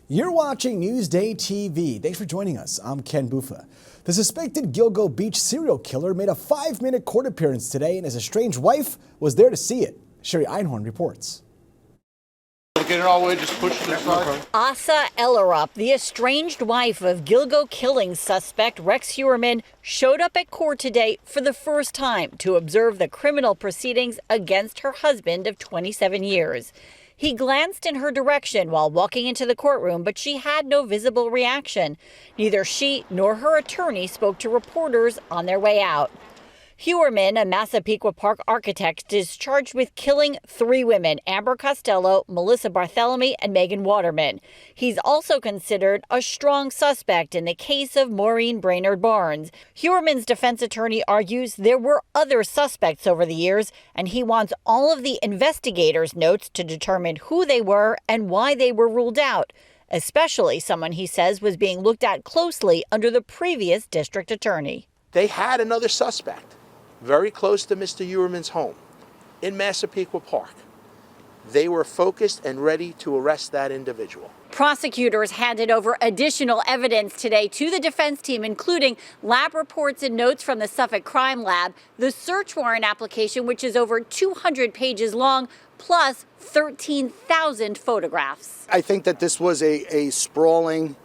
You're watching Newsday TV. Thanks for joining us. I'm Ken Buffa. The suspected Gilgo Beach serial killer made a 5-minute court appearance today, and his estranged wife was there to see it. Sherry Einhorn reports. Get it all the way, just push it aside. Asa Ellerup, the estranged wife of Gilgo killing suspect Rex Heuermann, showed up at court today for the first time to observe the criminal proceedings against her husband of 27 years. He glanced in her direction while walking into the courtroom, but she had no visible reaction. Neither she nor her attorney spoke to reporters on their way out. Heuermann, a Massapequa Park architect, is charged with killing 3 women, Amber Costello, Melissa Barthelemy, and Megan Waterman. He's also considered a strong suspect in the case of Maureen Brainerd Barnes. Heuermann's defense attorney argues there were other suspects over the years, and he wants all of the investigators' notes to determine who they were and why they were ruled out, especially someone he says was being looked at closely under the previous district attorney. They had another suspect very close to Mr. Heuermann's home in Massapequa Park. They were focused and ready to arrest that individual. Prosecutors handed over additional evidence today to the defense team, including lab reports and notes from the Suffolk Crime Lab, the search warrant application, which is over 200 pages long, plus 13,000 photographs. I think that this was a sprawling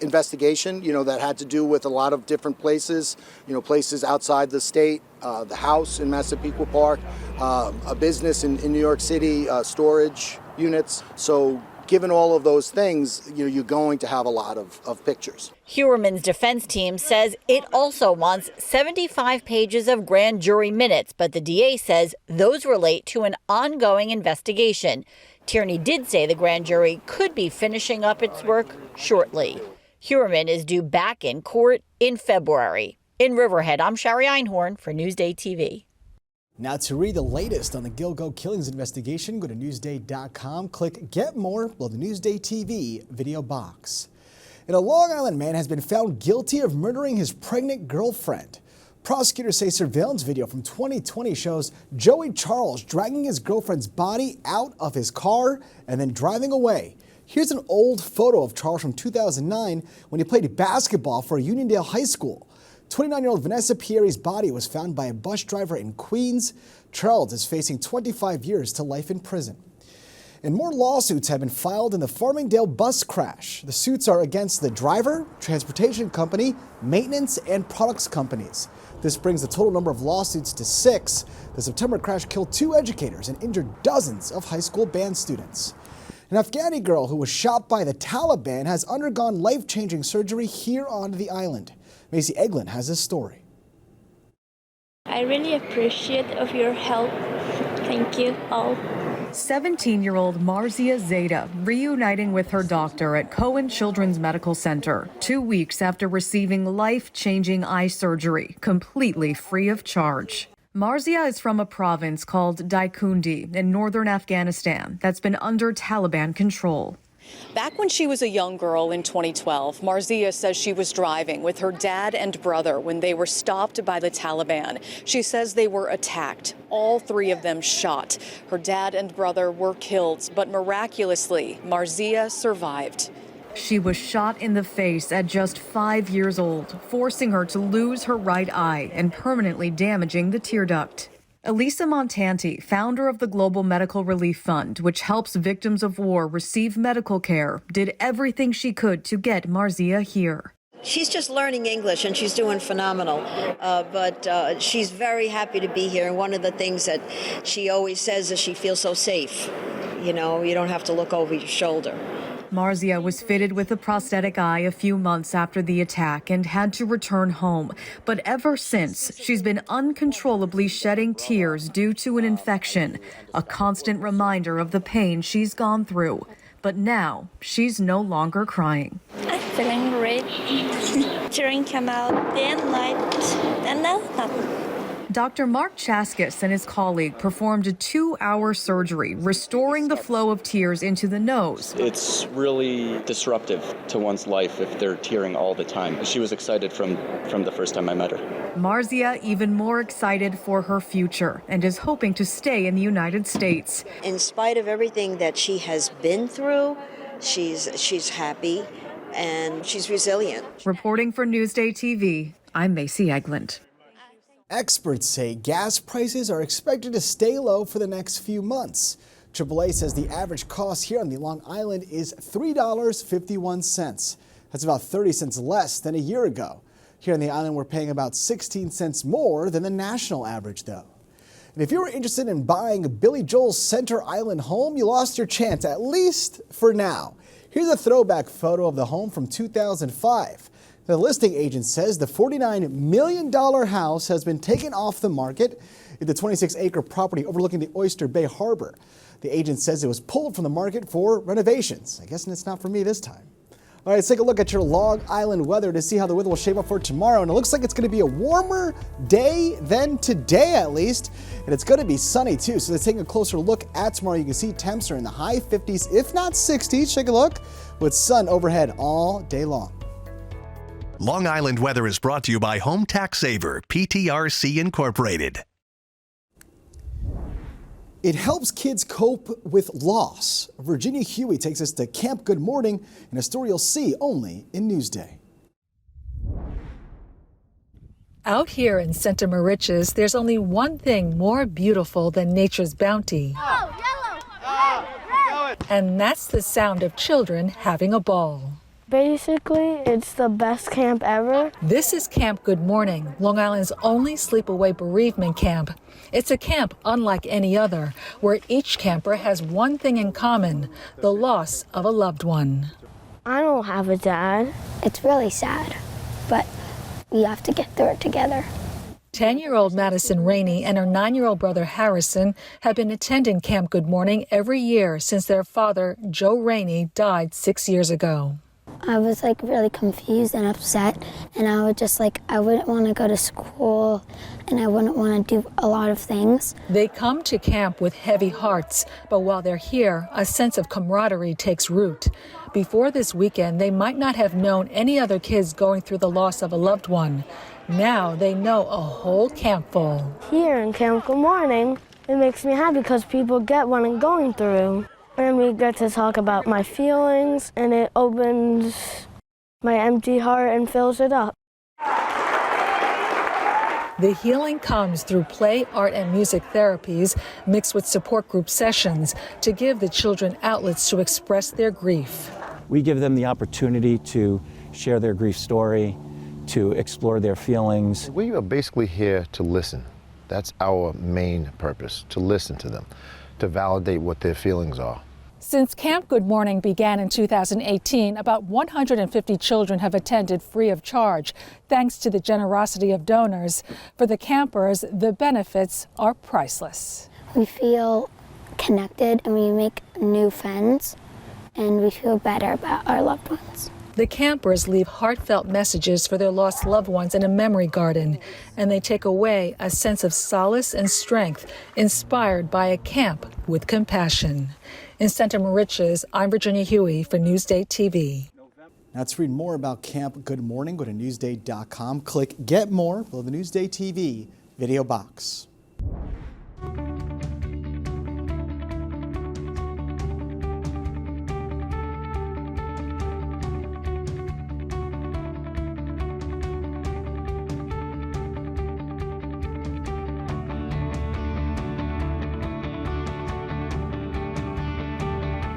investigation, that had to do with a lot of different places, places outside the state, the house in Massapequa Park, a business in New York City, storage units. So given all of those things, you're going to have a lot of pictures. Heuermann's defense team says it also wants 75 pages of grand jury minutes, but the DA says those relate to an ongoing investigation. Tierney did say the grand jury could be finishing up its work shortly. Heuermann is due back in court in February. In Riverhead, I'm Sherry Einhorn for Newsday TV. Now, to read the latest on the Gilgo killings investigation, go to Newsday.com, click Get More below the Newsday TV video box. And a Long Island man has been found guilty of murdering his pregnant girlfriend. Prosecutors say surveillance video from 2020 shows Joey Charles dragging his girlfriend's body out of his car and then driving away. Here's an old photo of Charles from 2009 when he played basketball for Uniondale High School. 29-year-old Vanessa Pieri's body was found by a bus driver in Queens. Charles is facing 25 years to life in prison. And more lawsuits have been filed in the Farmingdale bus crash. The suits are against the driver, transportation company, maintenance, and products companies. This brings the total number of lawsuits to 6. The September crash killed 2 educators and injured dozens of high school band students. An Afghani girl who was shot by the Taliban has undergone life-changing surgery here on the island. Macy Eglin has this story. I really appreciate of your help. Thank you all. 17-year-old Marzia Zeta reuniting with her doctor at Cohen Children's Medical Center 2 weeks after receiving life-changing eye surgery, completely free of charge. Marzia is from a province called Daikundi in northern Afghanistan that's been under Taliban control. Back when she was a young girl in 2012, Marzia says she was driving with her dad and brother when they were stopped by the Taliban. She says they were attacked, all 3 of them shot. Her dad and brother were killed, but miraculously, Marzia survived. She was shot in the face at just 5 years old, forcing her to lose her right eye and permanently damaging the tear duct. Elisa Montanti, founder of the Global Medical Relief Fund, which helps victims of war receive medical care, did everything she could to get Marzia here. She's just learning English and she's doing phenomenal, but she's very happy to be here. And one of the things that she always says is she feels so safe. You don't have to look over your shoulder. Marzia was fitted with a prosthetic eye a few months after the attack and had to return home. But ever since, she's been uncontrollably shedding tears due to an infection, a constant reminder of the pain she's gone through. But now, she's no longer crying. I'm feeling great. Tears come out day and night, and now nothing. Dr. Mark Chaskis and his colleague performed a 2-hour surgery, restoring the flow of tears into the nose. It's really disruptive to one's life if they're tearing all the time. She was excited from the first time I met her. Marzia even more excited for her future and is hoping to stay in the United States. In spite of everything that she has been through, she's happy and she's resilient. Reporting for Newsday TV, I'm Macy Eglund. Experts say gas prices are expected to stay low for the next few months. AAA says the average cost here on the Long Island is $3.51. That's about 30 cents less than a year ago. Here on the island, we're paying about 16 cents more than the national average, though. And if you were interested in buying Billy Joel's Center Island home, you lost your chance, at least for now. Here's a throwback photo of the home from 2005. The listing agent says the $49 million house has been taken off the market in the 26-acre property overlooking the Oyster Bay Harbor. The agent says it was pulled from the market for renovations. I guess it's not for me this time. All right, let's take a look at your Long Island weather to see how the weather will shape up for tomorrow. And it looks like it's going to be a warmer day than today, at least. And it's going to be sunny, too. So let's take a closer look at tomorrow. You can see temps are in the high 50s, if not 60s. Take a look with sun overhead all day long. Long Island weather is brought to you by Home Tax Saver, PTRC Incorporated. It helps kids cope with loss. Virginia Huey takes us to Camp Good Mourning in a story you'll see only in Newsday. Out here in Santa Mauritius, there's only one thing more beautiful than nature's bounty. Oh, yellow, red. And that's the sound of children having a ball. Basically, it's the best camp ever. This is Camp Good Mourning, Long Island's only sleepaway bereavement camp. It's a camp unlike any other, where each camper has one thing in common, the loss of a loved one. I don't have a dad. It's really sad, but we have to get through it together. 10-year-old Madison Rainey and her 9-year-old brother Harrison have been attending Camp Good Mourning every year since their father, Joe Rainey, died 6 years ago. I was really confused and upset, and I wouldn't want to go to school and I wouldn't want to do a lot of things. They come to camp with heavy hearts, but while they're here, a sense of camaraderie takes root. Before this weekend, they might not have known any other kids going through the loss of a loved one. Now they know a whole camp full. Here in Camp Good Mourning, it makes me happy because people get what I'm going through. And we get to talk about my feelings, and it opens my empty heart and fills it up. The healing comes through play, art, and music therapies mixed with support group sessions to give the children outlets to express their grief. We give them the opportunity to share their grief story, to explore their feelings. We are basically here to listen. That's our main purpose, to listen to them, to validate what their feelings are. Since Camp Good Mourning began in 2018, about 150 children have attended free of charge, thanks to the generosity of donors. For the campers, the benefits are priceless. We feel connected and we make new friends, and we feel better about our loved ones. The campers leave heartfelt messages for their lost loved ones in a memory garden, and they take away a sense of solace and strength inspired by a camp with compassion. In Santa Mauritius, I'm Virginia Huey for Newsday TV. Now, to read more about Camp Good Mourning, go to Newsday.com. Click Get More below the Newsday TV video box.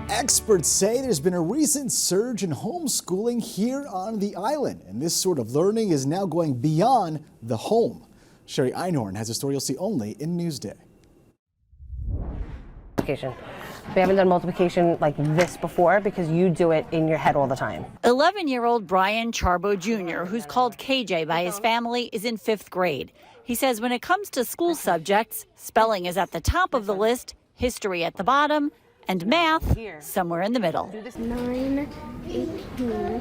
Experts say there's been a recent surge in homeschooling here on the island, and this sort of learning is now going beyond the home. Sherry Einhorn has a story you'll see only in Newsday. We haven't done multiplication like this before because you do it in your head all the time. 11-year-old Brian Charbo Jr., who's called KJ by his family, is in 5th grade. He says when it comes to school subjects, spelling is at the top of the list, history at the bottom, and math somewhere in the middle. 9, 18,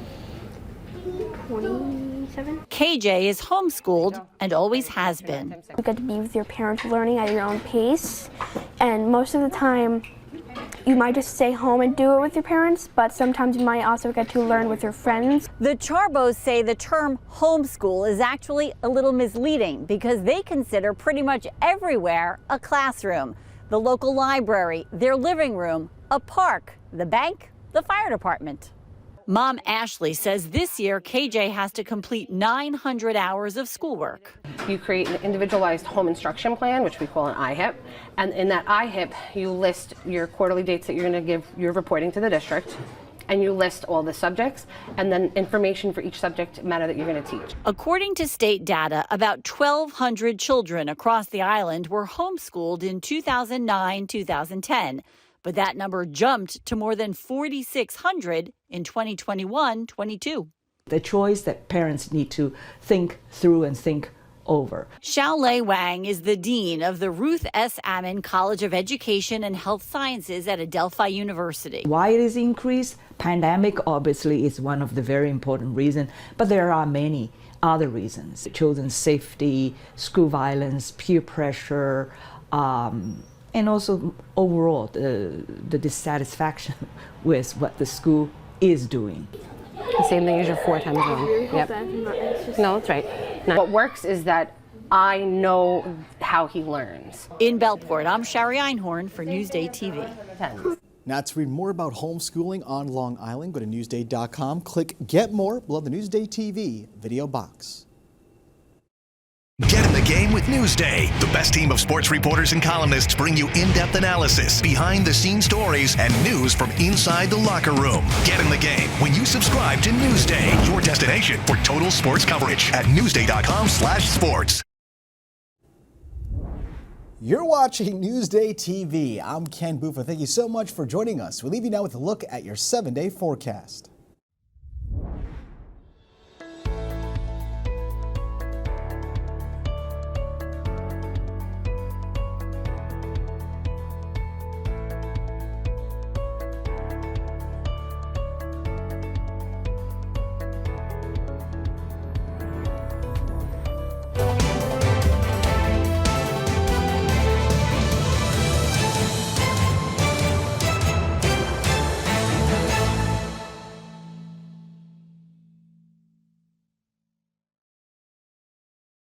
27. KJ is homeschooled and always has been. You get to be with your parents learning at your own pace, and most of the time you might just stay home and do it with your parents, but sometimes you might also get to learn with your friends. The Charbos say the term homeschool is actually a little misleading because they consider pretty much everywhere a classroom. The local library, their living room, a park, the bank, the fire department. Mom Ashley says this year KJ has to complete 900 hours of schoolwork. You create an individualized home instruction plan, which we call an IHIP, and in that IHIP you list your quarterly dates that you're going to give your reporting to the district, and you list all the subjects and then information for each subject matter that you're going to teach. According to state data, about 1,200 children across the island were homeschooled in 2009-2010. But that number jumped to more than 4,600 in 2021-22. The choice that parents need to think through and think over. Xiaolei Wang is the dean of the Ruth S. Ammon College of Education and Health Sciences at Adelphi University. Why it is increased? Pandemic obviously is one of the very important reasons, but there are many other reasons. Children's safety, school violence, peer pressure, and also overall the dissatisfaction with what the school is doing. The same thing as your 4 time zone. Yep. No, that's right. Now, what works is that I know how he learns. In Bellport, I'm Shari Einhorn for Newsday TV. Now, to read more about homeschooling on Long Island, go to Newsday.com. Click Get More below the Newsday TV video box. Get in the game with Newsday. The best team of sports reporters and columnists bring you in-depth analysis, behind-the-scenes stories, and news from inside the locker room. Get in the game when you subscribe to Newsday, your destination for total sports coverage at Newsday.com/sports. You're watching Newsday TV. I'm Ken Buffa. Thank you so much for joining us. We leave you now with a look at your 7-day forecast.